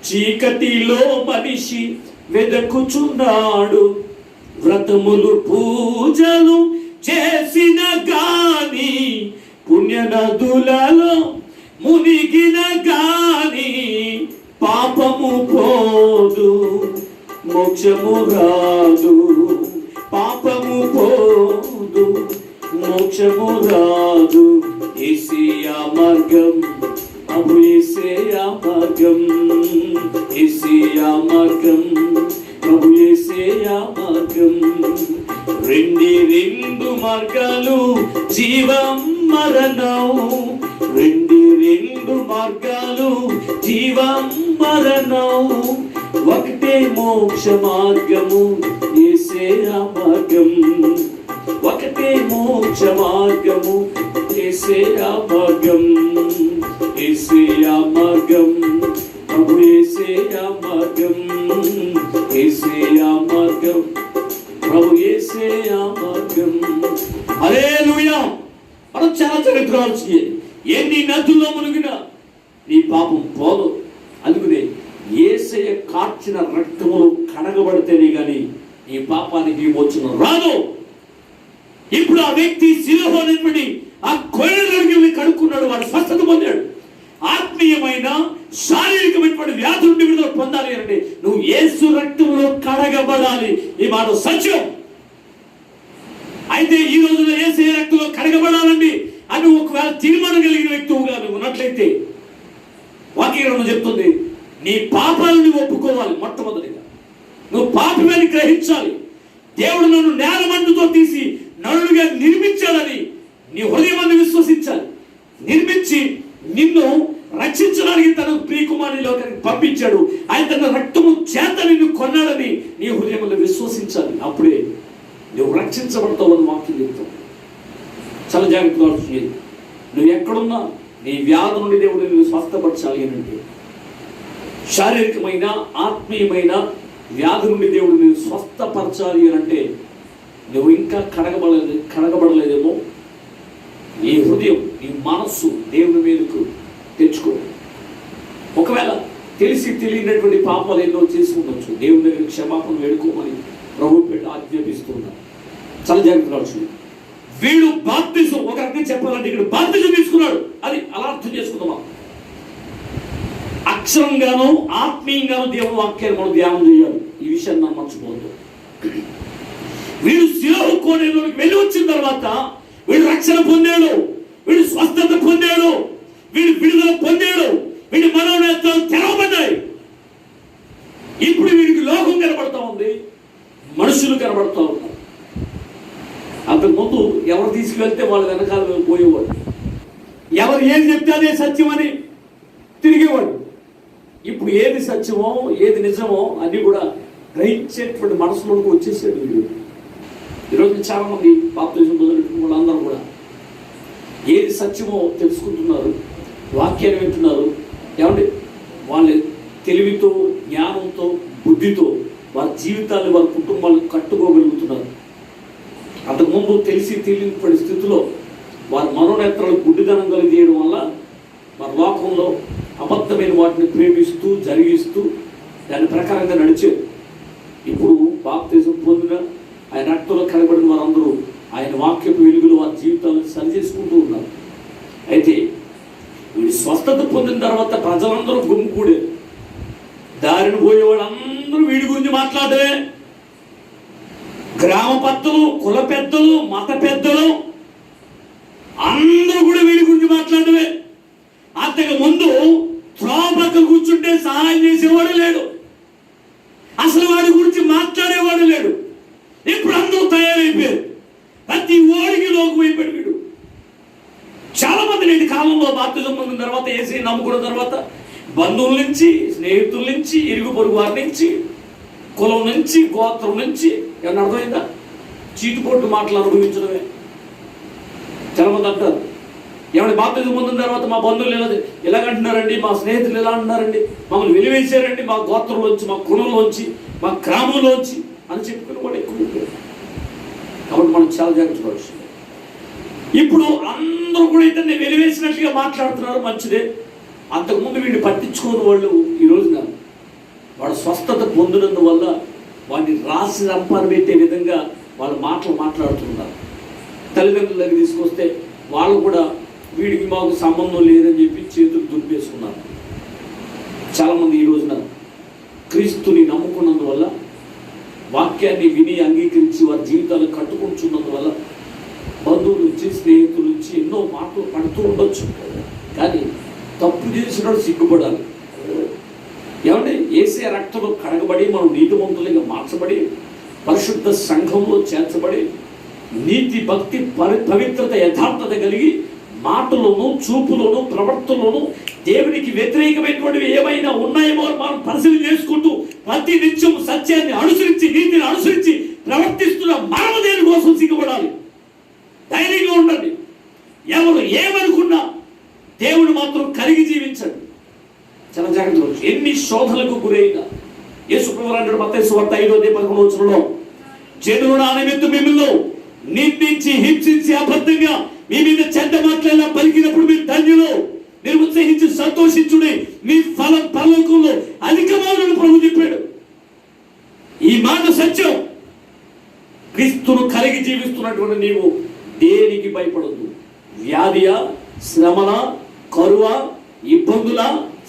చీకటిలో మనిషి వెదకుచున్నాడు. వ్రతములు పూజలు చేసిన గాని పుణ్యనదులలో మునిగిన గాని పాపము పోదు, మోక్షము రాదు. పాపము పోదు, మోక్షము రాదు. యేసయ్య మార్గం, ప్రభు యేసయ్య మార్గం, యేసయ్య మార్గం, ప్రభు యేసయ్య మార్గం. రెండు మార్గాలు జీవం మరణం, రెండు మార్గాలు జీవం మరణం. ఒకటే మోక్ష మార్గము యేసయ్య మార్గం, ఒకటే మోక్ష మార్గము యేసయ్య మార్గం, యేసయ్య మార్గం, ప్రభు యేసయ్య మార్గం, యేసయ్య మార్గం, ప్రభు యేసయ్య మార్గం. హల్లెలూయా. మనం చాలా చరిత్రాల్సి ఎన్ని నదుల్లో మునిగినా నీ పాపం పోదు. అందుకనే యేసయ్య కార్చిన రక్తములు కడగబడితేనే గాని ఈ పాపానికి విమోచన రాదు. ఇప్పుడు ఆ వ్యక్తి శిలువలోని ఆ కొయ్యలోకి కడుక్కున్నాడు, వాడు స్వస్థత పొందాడు. ఆత్మీయమైన శారీరకమైనటువంటి వ్యాధి నుండి విడుదల పొందాలి అంటే నువ్వు యేసు రక్తంలో కడగబడాలి. ఈ మాట సత్యం. అయితే ఈ రోజున యేసయ్య రక్తంలో కడగబడాలండి అని ఒకవేళ తీర్మానం కలిగిన వ్యక్తిగా నువ్వు ఉన్నట్లయితే వాక్యం చెప్తుంది, నీ పాపాలను ఒప్పుకోవాలి. మొట్టమొదటిగా నువ్వు పాపమని గ్రహించాలి. దేవుడు నన్ను నేలమంటుతో తీసి నరుడుగా నిర్మించాలని నీ హృదయాన్ని విశ్వసించాలి. నిర్మించి నిన్ను రక్షించడానికి తన ప్రియకుమారుని లోకానికి పంపించాడు. ఆయన తన రక్తము చేత నిన్ను కొన్నాడని నీ హృదయంలో విశ్వసించాలి. అప్పుడే నువ్వు రక్షించబడతావు అని వాక్యం చెప్తావు. చాలా జాగ్రత్తగా ఆలోచించాలి. నువ్వు ఎక్కడున్నా నీ వ్యాధి నుండి దేవుడు నువ్వు స్వస్థపరచాలి అంటే, శారీరకమైన ఆత్మీయమైన వ్యాధి నుండి దేవుడు నువ్వు స్వస్థపరచాలి అని అంటే నువ్వు ఇంకా కడగబడలేదేమో. నీ హృదయం, నీ మనస్సు దేవుని మీదకు తెచ్చుకో. ఒకవేళ తెలిసి తెలియనటువంటి పాపాలు ఎన్నో చేసి ఉండొచ్చు. దేవుని దగ్గర క్షమాపణ వేడుకోమని ప్రభు పెట్టి ఆజ్ఞాపిస్తున్నారు. చాలా జాగ్రత్తగా వచ్చింది. వీడు బాప్తిజం, ఒక రకంగా చెప్పాలంటే ఇక్కడ బాప్తిజం తీసుకున్నాడు, అది అలా అర్థం చేసుకుందాం. అక్షరంగాను ఆత్మీయంగాను దేవుని వాక్యాన్ని మనం ధ్యానం చేయాలి. ఈ విషయాన్ని మనం మర్చిపోవద్దు. వీడు శిలువ కోనేరులోకి వెళ్ళి వచ్చిన తర్వాత వీడు రక్షణ పొందాడు, వీడు స్వస్థత పొందాడు, వీడు విడుదల పొందాడు, వీడి మనోనేత్రాలు తెరవబడ్డాయి. ఇప్పుడు వీడికి లోకం కనబడతా ఉంది, మనుషులు కనబడతా ఉన్నారు. అంతకు ముందు ఎవరు తీసుకువెళ్తే వాళ్ళు వెనకాల పోయేవాడు, ఎవరు ఏది చెప్తే అదే సత్యం అని తిరిగేవాడు. ఇప్పుడు ఏది సత్యమో ఏది నిజమో అన్ని కూడా గ్రహించేటువంటి మనసులోకి వచ్చేసాడు వీడు. ఈరోజు చాలా మంది బాప్తిజం మొదలెట్టిన వాళ్ళందరూ కూడా ఏది సత్యమో తెలుసుకుంటున్నారు, వాక్యాన్ని వింటున్నారు. ఏమంటే వాళ్ళ తెలివితో, జ్ఞానంతో, బుద్ధితో వారి జీవితాన్ని, వారి కుటుంబాలను కట్టుకోగలుగుతున్నారు. అంతకుముందు తెలిసి తెలియని పరిస్థితిలో వారి మనోనేత్రాలు గుడ్డిదనం కలిగేయడం వల్ల వారి లోకంలో అబద్ధమైన వాటిని ప్రేమిస్తూ జరిగిస్తూ దాని ప్రకారంగా నడిచారు. ఇప్పుడు బాప్తిజం పొందిన ఆయన రక్తంలో కనబడిన వారందరూ ఆయన వాక్యపు వెలుగులో వారి జీవితాలను సరి చేసుకుంటూ ఉన్నారు. అయితే వీడు స్వస్థత పొందిన తర్వాత ప్రజలందరూ గుమ్మికూడారు. దారిన పోయేవాడు అందరూ వీడి గురించి మాట్లాడమే. గ్రామ పెద్దలు, కుల పెద్దలు, మత పెద్దలు అందరూ కూడా వీడి గురించి మాట్లాడమే. అంతకు ముందు త్రోపక్కలు కూర్చుంటే సహాయం చేసేవాడు లేడు, అసలు వాడి గురించి మాట్లాడేవాడు లేడు. ఇప్పుడు అందరూ తయారైపోయారు, ప్రతి ఓడికి లోకం అయిపోయాడు వీడు. చాలా మంది నేటి కాలంలో బాప్తిజం పొందిన తర్వాత, యేసుని నమ్ముకున్న తర్వాత బంధువుల నుంచి, స్నేహితుల నుంచి, ఇరుగు పొరుగు వారి నుంచి, కులం నుంచి, గోత్రం నుంచి, ఏమన్నా అర్థమైందా? చీటుపోట్లు మాటలు అనుభవించడమే. చాలా మంది అంటారు, ఏమంటే బాప్తిజం పొందిన తర్వాత మా బంధువులు ఎలాగంటున్నారండి, మా స్నేహితులు ఎలా అంటున్నారండి, మమ్మల్ని వెలివేశారండి, మా గోత్రంలోంచి, మా కులంలోంచి, మా గ్రామంలోంచి. అని చెప్పుకుని వాడు ఎక్కువ ఉంటాడు. కాబట్టి మనం చాలా జాగ్రత్త పడాల్సింది. ఇప్పుడు అందరూ కూడా ఇతన్ని వెలివేసినట్లుగా మాట్లాడుతున్నారు, మంచిదే. అంతకుముందు వీడిని పట్టించుకోని వాళ్ళు ఈ రోజున వాడు స్వస్థత పొందినందువల్ల వాడిని రాసి రంపాన్ని పెట్టే విధంగా వాళ్ళ మాటలు మాట్లాడుతున్నారు. తల్లిదండ్రుల దగ్గర తీసుకొస్తే వాళ్ళు కూడా వీడికి మాకు సంబంధం లేదని చెప్పి చేతులు దులిపేసుకున్నారు. చాలామంది ఈ రోజున క్రీస్తుని నమ్ముకున్నందువల్ల, వాక్యాన్ని విని అంగీకరించి వారి జీవితాలు కట్టుకుంటున్నందువల్ల బంధువుల నుంచి, స్నేహితుల నుంచి ఎన్నో మాటలు పడుతూ ఉండొచ్చు. కానీ తప్పు చేసినప్పుడు సిగ్గుపడాలి. ఏమంటే యేసయ్య రక్తంలో కడగబడి మనం నీతిమంతులుగా మార్చబడి పరిశుద్ధ సంఘంలో చేర్చబడి నీతి, భక్తి, పవిత్రత, యథార్థత కలిగి మాటలోను, చూపులోను, ప్రవర్తనలోను దేవునికి వ్యతిరేకమైనటువంటివి ఏమైనా ఉన్నాయేమో మనం పరిశీలన చేసుకుంటూ ప్రతి నిత్యం సత్యాన్ని అనుసరించి, నీతిని అనుసరించి ప్రవర్తిస్తున్న మనం దేని కోసం సిగ్గుపడాలి? ధైర్యంగా ఉండండి. ఎవరు ఏమనుకున్నా దేవుడు మాత్రం కలిగి జీవించండి. చాలా జాగ్రత్తగా. ఎన్ని శోధనలకు గురైనా యేసు ప్రభువు అంటాడు మత్తయి సువార్త 5:11 జనులు నా నిమిత్తం మిమ్మల్ని నిందించి, హింసించి, అబద్ధంగా మీ మీద చెడ్డ మాటలు పలికినప్పుడు మీరు ధన్యులు, మీరు ఉత్సహించి సంతోషించుడి, మీ ఫలం పరలోకంలో అధికమవునని ప్రభువు చెప్పాడు. ఈ మాట సత్యం. క్రీస్తును కలిగి జీవిస్తున్నటువంటి నీవు దేనికి భయపడద్దు. వ్యాధియా, శ్రమల, కరువ, ఇబ్బందుల,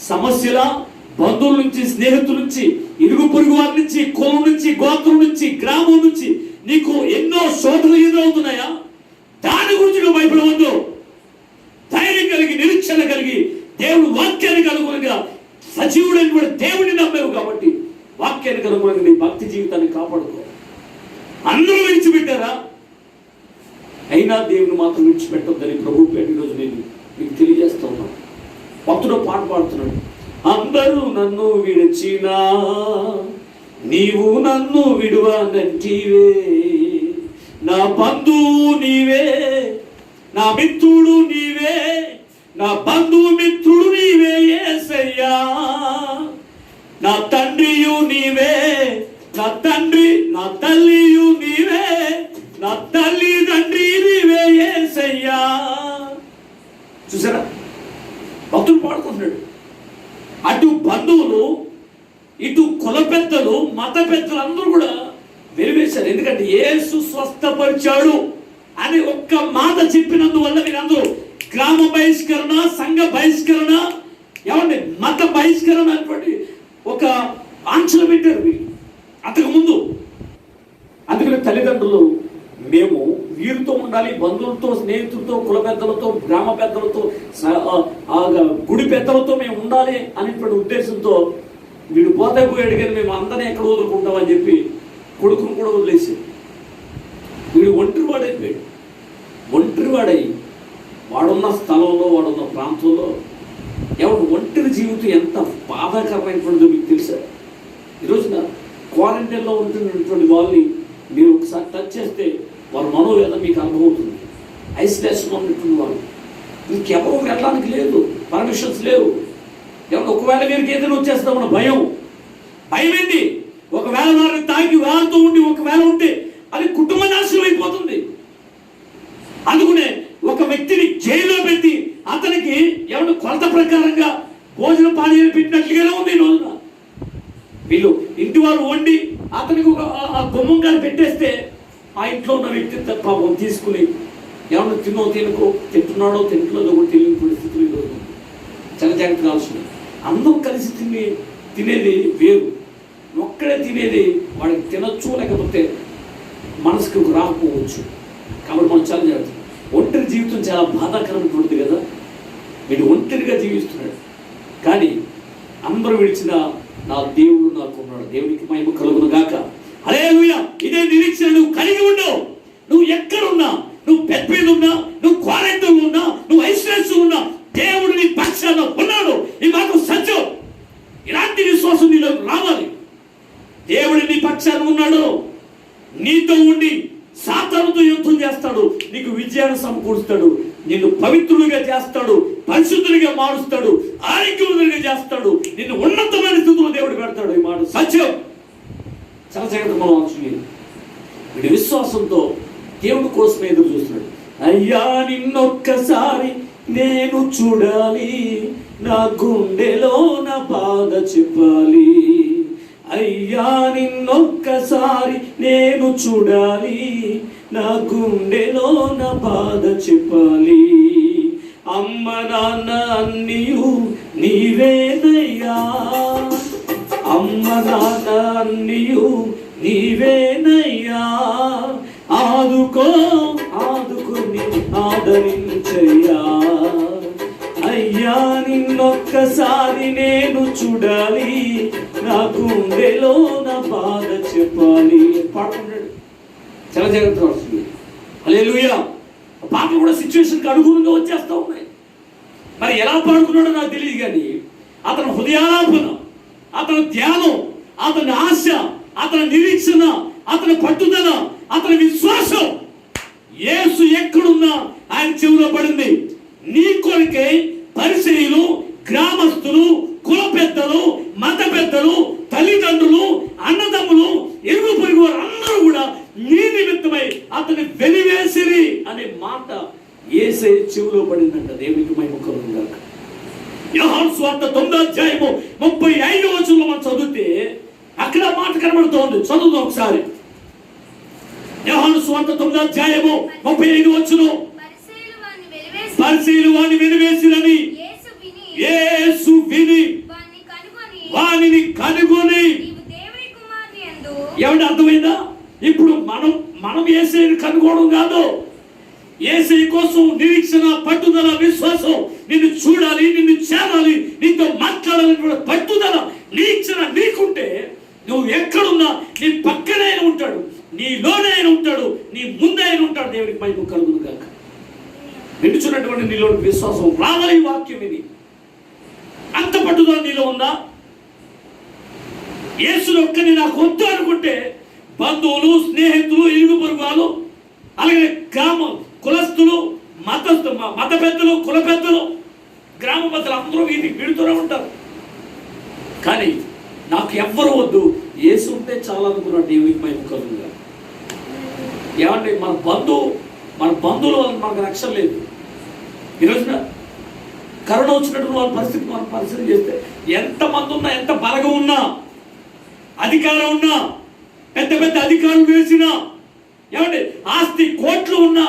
సమస్యల, బంధువుల నుంచి, స్నేహితుల నుంచి, ఇరుగు పొరుగు వారి నుంచి, కులం నుంచి, గోత్రం నుంచి, గ్రామం నుంచి నీకు ఎన్నో శోధనలు ఎదురవుతున్నాయా? దాని గురించి నువ్వు భయపడవద్దు. ధైర్యం కలిగి, నిరీక్షణ కలిగి, దేవుడు వాక్యానికి అనుగుణంగా సజీవుడైన దేవుడిని నమ్మేవు కాబట్టి వాక్యానికి అనుగుణంగా నీ భక్తి జీవితాన్ని కాపాడుకో. అందరూ విడిచిపెట్టారా? అయినా దేవుని మాత్రం విడిచిపెట్టొద్దని ప్రభు పేరు ఈరోజు నేను మీకు తెలియజేస్తా ఉన్నాను. భక్తుడు పాట పాడుతున్నాడు. అందరూ నన్ను విడిచినా నీవు నన్ను విడువనంటివే, నా బంధువు నీవే, నా మిత్రుడు నీవే, నా బంధువు మిత్రుడు నీవే యేసయ్యా, నా తండ్రియు నీవే, నా తండ్రి నా తల్లియు నీవే, నా తల్లి తండ్రి నీవే యేసయ్యా. చూసారా, భక్తులు పాడుకుంటున్నాడు. అటు బంధువులు, ఇటు కుల పెద్దలు, మత పెద్దలు అందరూ కూడా వెలివేశారు. ఎందుకంటే యేసు స్వస్థపరిచాడు అని ఒక్క మాట చెప్పినందువల్ల మీరందరూ గ్రామ బహిష్కరణ, సంఘ బహిష్కరణ, ఏమంటే మత బహిష్కరణ అనేటువంటి ఒక ఆంక్షలు పెట్టారు వీళ్ళు అంతకుముందు. అందుకని తల్లిదండ్రులు మేము వీరితో ఉండాలి, బంధువులతో, స్నేహితులతో, కుల పెద్దలతో, గ్రామ పెద్దలతో, గుడి పెద్దలతో మేము ఉండాలి అనేటువంటి ఉద్దేశంతో వీడు పోతే పోయాడు కానీ మేము అందరినీ ఎక్కడ వదులుకుంటామని చెప్పి కొడుకును కూడా వదిలేసాడు. వీడు ఒంటరివాడైపోయాడు. ఒంటరివాడై వాడున్న స్థలంలో, వాడున్న ప్రాంతంలో ఎవరు ఒంటరి జీవితం ఎంత బాధాకరమైనటువంటిదో మీకు తెలుసా? ఈరోజున క్వారంటైన్లో ఉంటున్నటువంటి వాళ్ళని మీరు ఒకసారి టచ్ చేస్తే వారి మనోవేదన మీకు అర్థమవుతుంది. ఐసోలేషన్లో ఉన్నటువంటి వాళ్ళు ఇంకెవరూ వెళ్ళడానికి లేదు, పర్మిషన్స్ లేవు. ఎవరు ఒకవేళ వీరికి ఏదైనా వచ్చేస్తామన్న భయం. భయం ఏంటి? ఒకవేళ వారిని తాగి వాళ్ళతో ఉండి ఒకవేళ ఉంటే అది కుటుంబ నాశనం అయిపోతుంది. అందుకనే ఒక వ్యక్తిని జైల్లో పెట్టి అతనికి ఎవరు కొలత ప్రకారంగా భోజన పానీయాలు పెట్టినట్లుగానే ఉంది ఈ రోజున. వీళ్ళు ఇంటి వారు వండి అతనికి ఒక గుమ్మం గారు పెట్టేస్తే ఆ ఇంట్లో ఉన్న వ్యక్తి పాపం తీసుకుని ఏమన్నా తినకో తింటున్నాడో తింటున్నదో కూడా తెలియని పరిస్థితులు ఈరోజు. చాలా జాగ్రత్త కావాల్సింది. అందరూ కలిసి తినేది వేరు, ఒక్కడే తినేది వాడికి తినొచ్చు, లేకపోతే మనసుకు రాకపోవచ్చు. కాబట్టి మనం చాలా జాగ్రత్త. ఒంటరి జీవితం చాలా బాధాకరమైనటువంటిది కదా. వీడు ఒంటరిగా జీవిస్తున్నాడు, కానీ అందరూ విడిచిన నా దేవుడు నాకు ఉన్నాడు. దేవునికి మహిమ కలుగును గాక. హల్లెలూయా. ఇదే నిరీక్షణ నువ్వు కలిగి ఉండవు. నువ్వు ఎక్కడున్నా, నువ్వు పెద్ద మీద ఉన్నా, నువ్వు క్వారంటైన్ ఉన్నా, నువ్వు ఐసోలేషన్ ఉన్నా, దేవుడు నీ పక్షాన ఉన్నాడు. ఈ మాట సత్యం. ఇలాంటి విశ్వాసం నీలో రావాలి. దేవుడు నీ పక్షాన ఉన్నాడు, నీతో ఉండి సాతానుతో యుద్ధం చేస్తాడు, నీకు విజయాన్ని సమకూరుస్తాడు, నిన్ను పవిత్రుడిగా చేస్తాడు, పరిశుద్ధుడిగా మారుస్తాడు, ఆరోగ్యవంతుడిగా చేస్తాడు, నిన్ను ఉన్నతమైన స్థితిలో దేవుడు పెడతాడు. ఈ మాట సత్యం. చాలా జాగ్రత్తగా మనం ఆలోచన చేయాలి. వీడి విశ్వాసంతో దేవుడి కోసం ఎదురు చూస్తున్నాడు. అయ్యా నిన్నొక్కసారి నేను చూడాలి, నా గుండెలో నా బాధ చెప్పాలి. అయ్యా నిన్నొక్కసారి నేను చూడాలి, నా గుండెలో నా బాధ చెప్పాలి. అమ్మ నాన్న అన్నీయు నీవేనయ్యా, అమ్మ నాన్న అన్నీయు నీవేనయ్యా. ఆదుకొని ఆదరించయ్యా. అయ్యా నిన్నొక్కసారి నేను చూడాలి, నా గుండెలో నా బాధ చెప్పాలి. పాడుకుంటాడు. చాలా జాగ్రత్తగా వస్తుంది. హల్లెలూయా. పాటలు కూడా సిచ్యువేషన్కి అనుగుణంగా వచ్చేస్తూ ఉన్నాయి. మరి ఎలా పాడుకున్నాడో నాకు తెలియదు, కానీ అతని హృదయాలాపన, అతని ధ్యానం, అతని ఆశ, అతని నిరీక్షణ, అతని పట్టుదల, అతని విశ్వాసం యేసు ఎక్కడున్నా ఆయన చెవిలో పడింది. నీ కొరకే పరిసయ్యులు, గ్రామస్తులు, కుల పెద్దలు, మత పెద్దలు, తల్లిదండ్రులు, అన్నదమ్ములు, ఇరుగు పొరుగు వారు అందరూ కూడా నీ నిమిత్తమై అతని వెలివేసిరి అనే మాట యేసే చెవిలో పడిందంట. దేవునికి మహిమ కలుగును గాక. యోహాను సువార్త 9:35 మనం చదివితే అక్కడ మాట కనబడుతోంది. చదువుదాం ఒకసారి. యోహాను సువార్త 9:35 పరిసయ్యులు వాణ్ణి వెలివేసిరని యేసు విని వానిని కనుగొని. ఏమంటే అర్థమైందా? ఇప్పుడు మనం యేసయ్యని కనుగోవడం కాదు, యేసయ్య కోసం నిరీక్షణ, పట్టుదల, విశ్వాసం, నిన్ను చూడాలి, నిన్ను చేరాలి, నీతో మాట్లాడాలి పట్టుదల, నిరీక్షణ నీకుంటే నువ్వు ఎక్కడున్నా నీ పక్కనే ఆయన ఉంటాడు, నీలోనే ఆయన ఉంటాడు, నీ ముందే ఆయన ఉంటాడు. దేవుడికి మహిమ కలుగును గాక. నిలుచున్నటువంటి నీలో విశ్వాసం రావాలి. ఈ వాక్యం ఇది. అంత పట్టుదల నీలో ఉందా? యేసుని ఒక్కని నాకు వద్దు అనుకుంటే బంధువులు, స్నేహితులు, ఇరుగు పొరుగు వాళ్ళు, అలాగే గ్రామ కులస్తులు, మత పెద్దలు, కుల పెద్దలు, గ్రామ పెద్దలు అందరూ వీటికి వీడుతూనే ఉంటారు. కానీ నాకు ఎవ్వరు వద్దు, యేసు ఉంటే చాలా అనుకున్నాడు. దేవునికి మహిమ కలుగును గాక. ఏమంటే మన బంధువుల వల్ల మనకు రక్షణ లేదు. ఈరోజున కరోనా వచ్చినటువంటి వాళ్ళ పరిస్థితి మనం పరిశీలన చేస్తే ఎంతమంది ఉన్నా, ఎంత బలగం ఉన్నా, అధికారం ఉన్నా, పెద్ద పెద్ద అధికారులు వేసినా, ఏమంటే ఆస్తి కోట్లు ఉన్నా,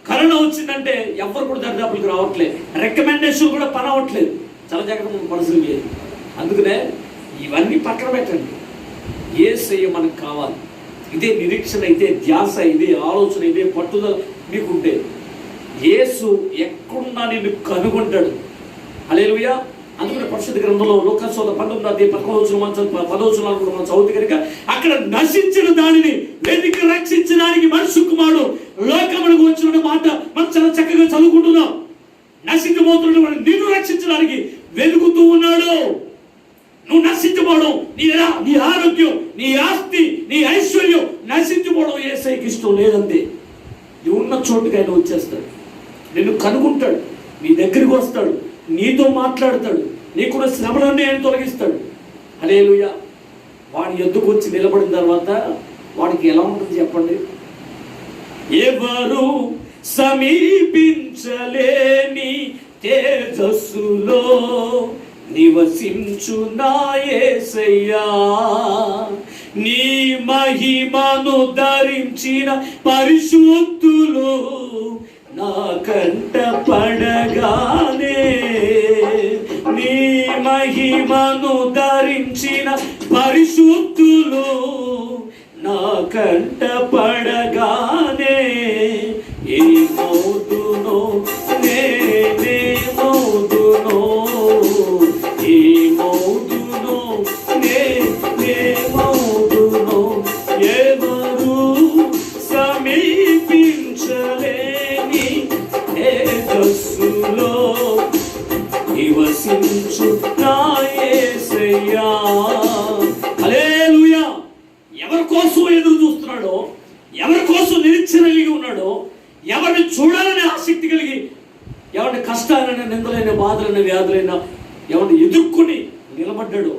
కరోనా వచ్చిందంటే ఎవరు కూడా దరిదాపులకు రావట్లేదు. రికమెండేషన్ కూడా పని అవ్వట్లేదు. చాలా జాగ్రత్తగా పరిశీలన చేయాలి. అందుకనే ఇవన్నీ పక్కన పెట్టండి. యేసయ్య మనకు కావాలి. ఇదే నిరీక్షణ, ఇదే ధ్యాస, ఇదే ఆలోచన, ఇదే పట్టుదల మీకుంటే యేసు ఎక్కడున్నా నిన్ను కనుగొంటాడు. హల్లెలూయా. అందుకని పరిశుద్ధ గ్రంథంలో లూకాసు 19:10 మనం చదివితే కనుక అక్కడ నశించిన దానిని వెతికి రక్షించడానికి మనుష్య కుమారుడు లోకమునకు వచ్చిన మాట మనం చాలా చక్కగా చదువుకుంటున్నాం. నశించబోతున్న నిన్ను రక్షించడానికి వెతుకుతూ ఉన్నాడు. నువ్వు నశించబోవడం, నీ ఆరోగ్యం, నీ ఆస్తి, నీ ఐశ్వర్యం నశించబోవడం యేసయ్యకి ఇష్టం లేదంతే. నువ్వు ఉన్న చోటుకి ఆయన వచ్చేస్తాడు, నిన్ను కనుగొంటాడు, నీ దగ్గరికి వస్తాడు, నీతో మాట్లాడతాడు, నీకున్న శ్రమలన్నీ ఆయన తొలగిస్తాడు. హల్లెలూయా. వాడి ఎద్దుకు వచ్చి నిలబడిన తర్వాత వాడికి ఎలా ఉంటుంది చెప్పండి? ఎవరు సమీపించలేని తేజస్సులో నివసించు నా యేసయ్యా, నీ మహిమను ధరించిన పరిశుద్ధులు నా కంట పడగానే, నీ మహిమను ధరించిన పరిశుద్ధులు నా కంట పడగానే, ఏ మౌదునో నేనే మౌదునో, ఏ మౌదునో నేనే మౌదునో, ఎవరు సమీపించలేని తేజస్సులో నివసించు నా యేసయ్యా. హల్లెలూయా. ఎవరి కోసం ఎదురు చూస్తున్నాడో, ఎవరి కోసం నిరీక్షణ కలిగి ఉన్నాడో, ఎవరిని చూడాలనే ఆసక్తి కలిగి, ఎవరిని కష్టాలైనా, నిందలైన, బాధలైన, వ్యాధులైనా ఎవరిని ఎదుర్కొని నిలబడ్డాడో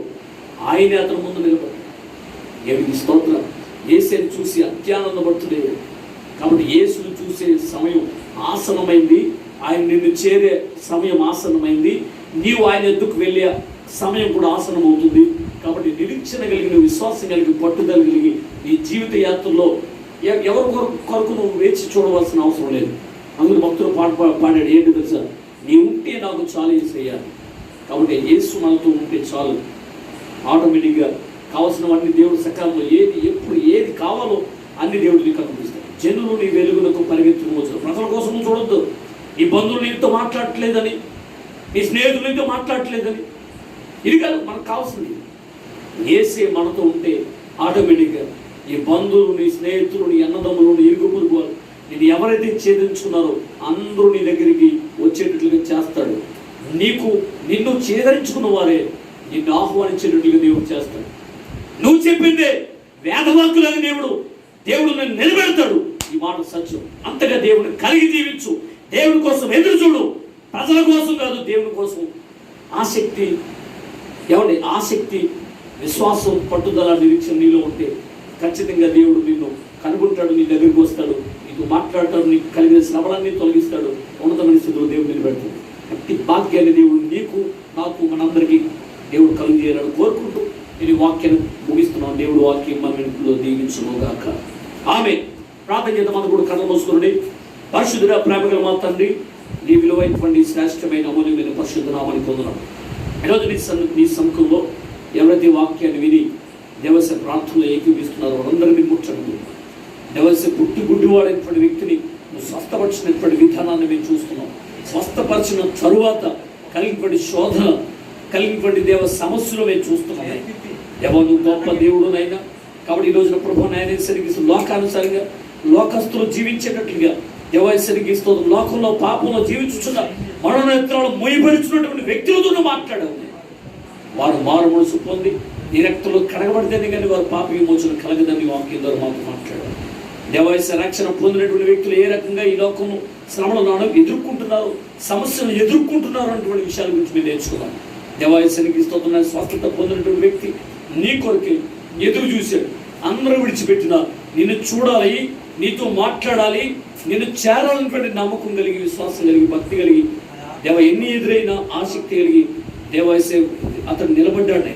ఆయనే అతని ముందు నిలబడ్డాడు. దేవునికి స్తోత్రం. యేసుని చూసి అత్యానందపడుతుండే. కాబట్టి యేసును చూసే సమయం ఆసనమైంది. ఆయన నిన్ను చేరే సమయం ఆసనమైంది. నీవు ఆయన ఎద్దుకు వెళ్ళే సమయం కూడా ఆసనం అవుతుంది. కాబట్టి నిరీక్షణ కలిగిన, విశ్వాసం కలిగి, పట్టుదల కలిగి నీ జీవిత యాత్రలో ఎవరి కొరకు నువ్వు వేచి చూడవలసిన అవసరం లేదు. అందుకు భక్తులు పాడాడు, ఏంటి తెలుసా? నీ ఉంటే నాకు చాలు యేసయ్యా. కాబట్టి యేసు మనతో ఉంటే చాలు. ఆటోమేటిక్గా కావాల్సినవన్నీ దేవుడు సకాలంలో ఎప్పుడు ఏది కావాలో అన్ని దేవుడు నీకు అనుభవిస్తాడు. జనులు నీ వెలుగులకు పరిగెత్తుకోవచ్చు. ప్రజల కోసం చూడొద్దు. నీ బంధువులు నీతో మాట్లాడట్లేదని, నీ స్నేహితులు నీతో మాట్లాడట్లేదని, ఇది కాదు మనకు కావాల్సింది. యేసే మనతో ఉంటే ఆటోమేటిక్గా ఈ బంధువులు, నీ స్నేహితులు, నీ అన్నదమ్ములు, నీ ఇరుగు పొరుగు వాళ్ళు, నేను ఎవరైతే ఛేదించుకున్నారో అందరూ నీ దగ్గరికి వచ్చేటట్లుగా చేస్తాడు. నిన్ను ఛేదరించుకున్న వారే నిన్ను ఆహ్వానించేటట్లుగా దేవుడు చేస్తాడు. నువ్వు చెప్పిందే వేదవాక్కులని దేవుడు నన్ను నిలబెడతాడు. ఈ మాట సత్యం. అంతగా దేవుడిని కలిగి జీవించు. దేవుడి కోసం ఎదురు చూడు. ప్రజల కోసం కాదు, దేవుడి కోసం. ఆసక్తి, విశ్వాసం, పట్టుదల, నిరీక్షణ నీలో ఉంటే ఖచ్చితంగా దేవుడు నిన్ను కనుగొంటాడు. నీ దగ్గరికి వస్తాడు, నీకు మాట్లాడతాడు, నీకు కలిగిన శ్రవణాన్ని తొలగిస్తాడు. ఉన్నతమైన స్థితిలో దేవుడు నిలబెడతాడు. అట్టి భాగ్యాన్ని దేవుడు నీకు, నాకు, మనందరికీ దేవుడు కలుగు చేయాలని కోరుకుంటూ నేను వాక్యాన్ని ముగిస్తున్నాను. దేవుడు వాక్యం మన ఇంట్లో దీవించునుగాక. ఆమె ప్రార్థన చేద్దాం. మనం కూడా కథలు మోసుకుని. పరిశుద్ధుడా, ప్రేమగల మా తండ్రి, నీ విలువైనటువంటి శ్రేష్టమైన అమూల్యమైన పరిశుద్ధ నామానికి వందనాలు. ఈరోజు నీ సముఖంలో ఎవరైతే వాక్యాన్ని విని దేవస్య ప్రార్థనలో ఏకీపిస్తున్నారో వాళ్ళందరినీ ముట్టండి. దేవస్య పుట్టి గుడ్డివాడైనటువంటి వ్యక్తిని నువ్వు స్వస్థపరిచినటువంటి విధానాన్ని మేము చూస్తున్నాం. స్వస్థపరిచిన తరువాత కలిగినటువంటి శోధన, కలిగినటువంటి దేవ సమస్యలు మేము చూస్తున్నాం. ఎవరు గొప్ప దేవుడునైనా. కాబట్టి ఈ రోజున ప్రభు నాయన సరిగిస్తూ లోకానుసారంగా లోకస్తులు జీవించేటట్లుగా దేవాసరికి ఇస్తూ లోకంలో పాపంలో జీవించుచున్న మరణోత్తరాలు మొయ్యపరుచున్నటువంటి వ్యక్తులతో మాట్లాడారు. వారు మారు మనసు పొంది ఈ రక్తంలో కడగబడితేనే కానీ వారు పాప విమోచన కలగదని వాక్యం ద్వారా మాకు మాట్లాడారు. దేవాస రక్షణ పొందినటువంటి వ్యక్తులు ఏ రకంగా ఈ లోకంలో శ్రమలను ఎదుర్కొంటున్నారు, సమస్యలు ఎదుర్కొంటున్నారు అన్నటువంటి విషయాల గురించి మేము నేర్చుకున్నాం. దేవాసనికి ఇస్తున్న స్వస్థత పొందినటువంటి వ్యక్తి నీ కొరకే ఎదురు చూశాడు. అందరూ విడిచిపెట్టినా నిన్ను చూడాలి, నీతో మాట్లాడాలి, నిన్ను చేరాలన్నటువంటి నమ్మకం కలిగి, విశ్వాసం కలిగి, భక్తి కలిగి, దేవ ఎన్ని ఎదురైనా ఆసక్తి కలిగి దేవాసే అతను నిలబడ్డాడు.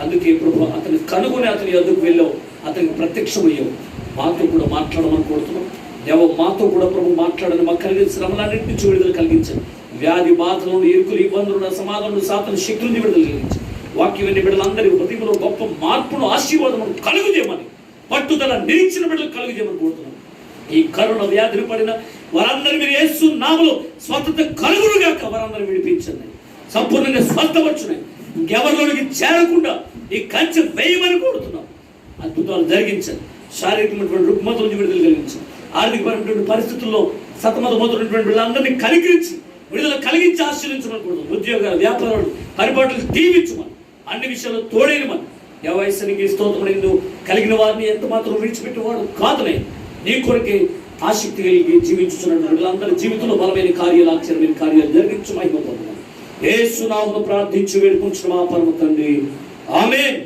అందుకే ప్రభు అతను కనుగొని అతని ఎదురుకు వెళ్ళావు, అతనికి ప్రత్యక్షమయ్యావు. మాతో కూడా మాట్లాడమని కోరుతున్నాం. దేవ మాతో కూడా ప్రభు మాట్లాడని మాకు కలిగిన శ్రమలన్నింటి నుంచి విడుదల కలిగించాను. వ్యాధి బాధలను, ఇరుకులు, ఇబ్బందులు, సమాధానం, సాతన శక్తులను విడుదల కలిగించాను. వాక్యం విని బిడ్డలందరి హృదయంలో గొప్ప మార్పును, ఆశీర్వాదం కలుగు చేయమని, పట్టుదల, నిరీక్షణ బిడ్డలు కలుగు చేయమని కోరుతున్నాం. ఈ కరోనా వ్యాధులు పడిన వారందరూ మీరు యేసు నామములో స్వస్థత కలుగునుగాక. వారందరూ విడిపించండి, సంపూర్ణంగా స్వస్థపరచున్నాయి. ఇంకెవరిలోనికి చేరకుండా ఈ కంచె వేయమని కోరుతున్నాం. అద్భుతాలు జరిగించండి. శారీరకమైనటువంటి రుగ్మతల నుంచి విడుదల కలిగించండి. ఆర్థికపరమైనటువంటి పరిస్థితుల్లో సతమతమవుతున్నటువంటి వీళ్ళందరినీ కలిగించి విడుదల కలిగించి ఆశ్రయించమని కోరుతున్నాం. ఉద్యోగాలు, వ్యాపారాలు, పరిపాట్లు దీవించమని, అన్ని విషయాల్లో తోడైనమని. దేవాసనికి స్తోత్రములు. కలిగిన వారిని ఎంత మాత్రం విడిచిపెట్టేవాడు కాదులే. నీ కొరకే ఆసక్తి కలిగి జీవించుతున్నటువంటి వీళ్ళందరి జీవితంలో బలమైన కార్యాలు, ఆశ్చర్యమైన కార్యాలు జరిగించు మహిమ పొందుతున్నాం. యేసు నామములో ప్రార్థించి వేడుకుంటున్నాం మా పరమ తండ్రి. ఆమేన్.